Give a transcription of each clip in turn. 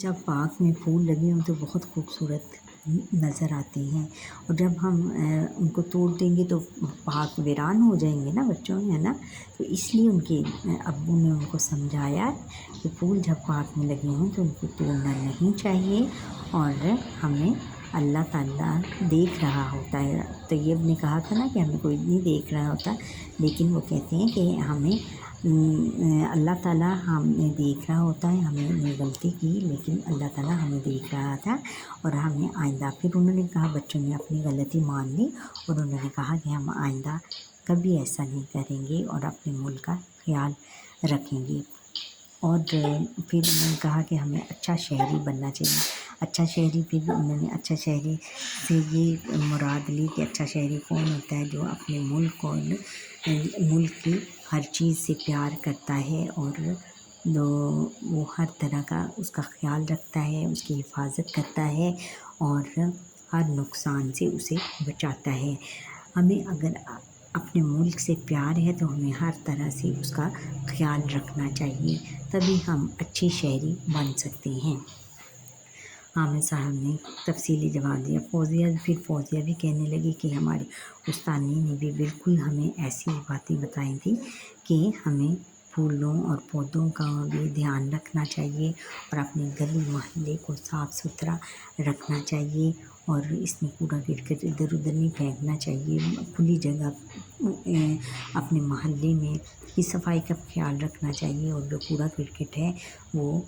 جب باغ میں پھول لگے ہوں تو بہت خوبصورت نظر آتے ہیں، اور جب ہم ان کو توڑ دیں گے تو باغ ویران ہو جائیں گے نا بچوں، ہے نا؟ تو اس لیے ان کے ابو نے ان کو سمجھایا کہ پھول جب باغ میں لگے ہوں تو ان کو توڑنا نہیں چاہیے، اور ہمیں اللہ تعالیٰ دیکھ رہا ہوتا ہے۔ طیب نے کہا تھا نا کہ ہمیں کوئی نہیں دیکھ رہا ہوتا، لیکن وہ کہتے ہیں کہ ہمیں اللہ تعالیٰ ہمیں دیکھ رہا ہوتا ہے، ہم نے غلطی کی لیکن اللہ تعالیٰ ہمیں دیکھ رہا تھا، اور ہمیں آئندہ، پھر انہوں نے کہا، بچوں نے اپنی غلطی مان لی اور انہوں نے کہا کہ ہم آئندہ کبھی ایسا نہیں کریں گے اور اپنے ملک کا خیال رکھیں گے۔ اور پھر انہوں نے کہا کہ ہمیں اچھا شہری بننا چاہیے۔ اچھا شہری، پھر انہوں نے اچھا شہری سے یہ مراد لی کہ اچھا شہری کون ہوتا ہے؟ جو اپنے ملک اور ملک کی ہر چیز سے پیار کرتا ہے، اور وہ ہر طرح کا اس کا خیال رکھتا ہے، اس کی حفاظت کرتا ہے، اور ہر نقصان سے اسے بچاتا ہے۔ ہمیں اگر اپنے ملک سے پیار ہے تو ہمیں ہر طرح سے اس کا خیال رکھنا چاہیے، تبھی ہم اچھے شہری بن سکتے ہیں۔ عامر صاحب نے تفصیلی جواب دیا۔ فوزیہ بھی کہنے لگی کہ ہماری استانی نے بھی بالکل ہمیں ایسی باتیں بتائی تھیں کہ ہمیں پھولوں اور پودوں کا بھی دھیان رکھنا چاہیے، اور اپنے گلی محلے کو صاف ستھرا رکھنا چاہیے، اور اس میں کوڑا کرکٹ ادھر ادھر نہیں پھینکنا چاہیے۔ کھلی جگہ اپنے محلے میں کی صفائی کا خیال رکھنا چاہیے، اور جو کوڑا کرکٹ ہے وہ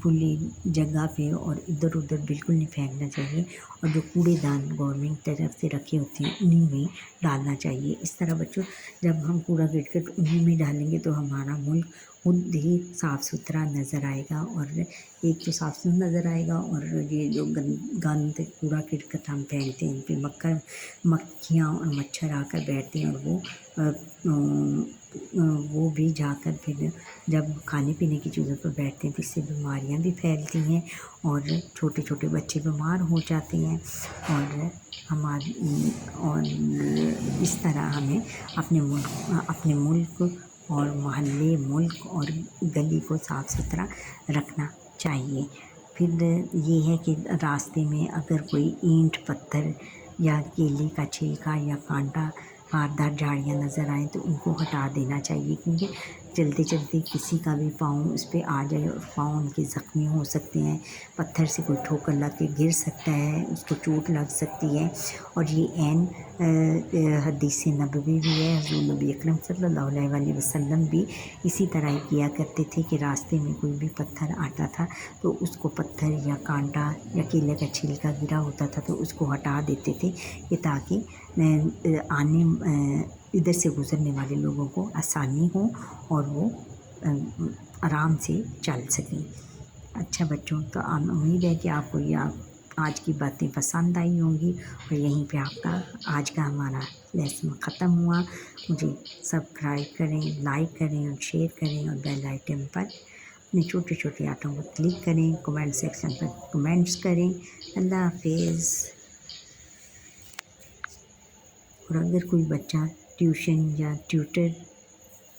کھلی جگہ پہ اور ادھر ادھر بالکل نہیں پھینکنا چاہیے، اور جو کوڑے دان گورنمنٹ طرف سے رکھے ہوتے ہیں انہیں میں ڈالنا چاہیے۔ اس طرح بچوں، جب ہم کوڑا کرکٹ انہیں میں ڈالیں گے تو ہمارا ملک خود ہی صاف ستھرا نظر آئے گا، اور ایک تو صاف ستھرا نظر آئے گا، اور یہ جو گند کوڑا کرکٹ ہم پھینکتے ہیں ان پہ مکھیاں اور مچھر آ کر بیٹھتے ہیں، اور وہ بھی جا کر پھر جب کھانے پینے کی چیزوں پر بیٹھتے ہیں تو اس سے بیماریاں بھی پھیلتی ہیں، اور چھوٹے چھوٹے بچے بیمار ہو جاتے ہیں، اور اس طرح ہمیں اپنے ملک اور محلے، ملک اور گلی کو صاف ستھرا رکھنا چاہیے۔ پھر یہ ہے کہ راستے میں اگر کوئی اینٹ پتھر یا کیلے کا چھلکا یا کانٹا کاردار جھاڑیاں نظر آئیں تو ان کو ہٹا دینا چاہیے، کیونکہ چلتے چلتے کسی کا بھی پاؤں اس پہ آ جائے اور پاؤں ان کے زخمی ہو سکتے ہیں، پتھر سے کوئی ٹھوکر لگ کے گر سکتا ہے، اس کو چوٹ لگ سکتی ہے، اور یہ عین حدیث نبوی بھی ہے۔ حضور نبی اکرم صلی اللہ علیہ وسلم بھی اسی طرح ہی کیا کرتے تھے کہ راستے میں کوئی بھی پتھر آتا تھا تو اس کو پتھر یا کانٹا یا کیلے کا چھلکا گرا ہوتا تھا تو اس کو ہٹا دیتے تھے، کہ تاکہ ادھر سے گزرنے والے لوگوں کو آسانی ہو اور وہ آرام سے چل سکیں۔ اچھا بچوں، تو امید ہے کہ آپ کو یہ آج کی باتیں پسند آئی ہوں گی، اور یہیں پہ آپ کا آج کا ہمارا لیسن ختم ہوا۔ مجھے سبسکرائب کریں، لائک کریں اور شیئر کریں، اور بیل آئٹن پر اپنے چھوٹے چھوٹے ہاتھوں کو کلک کریں، کمنٹ سیکشن پر کمنٹس کریں۔ اللہ حافظ۔ اور اگر کوئی بچہ ٹیوشن یا ٹیوٹر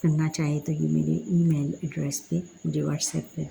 کرنا چاہے تو یہ میرے ای میل ایڈریس پہ مجھے واٹس ایپ پہ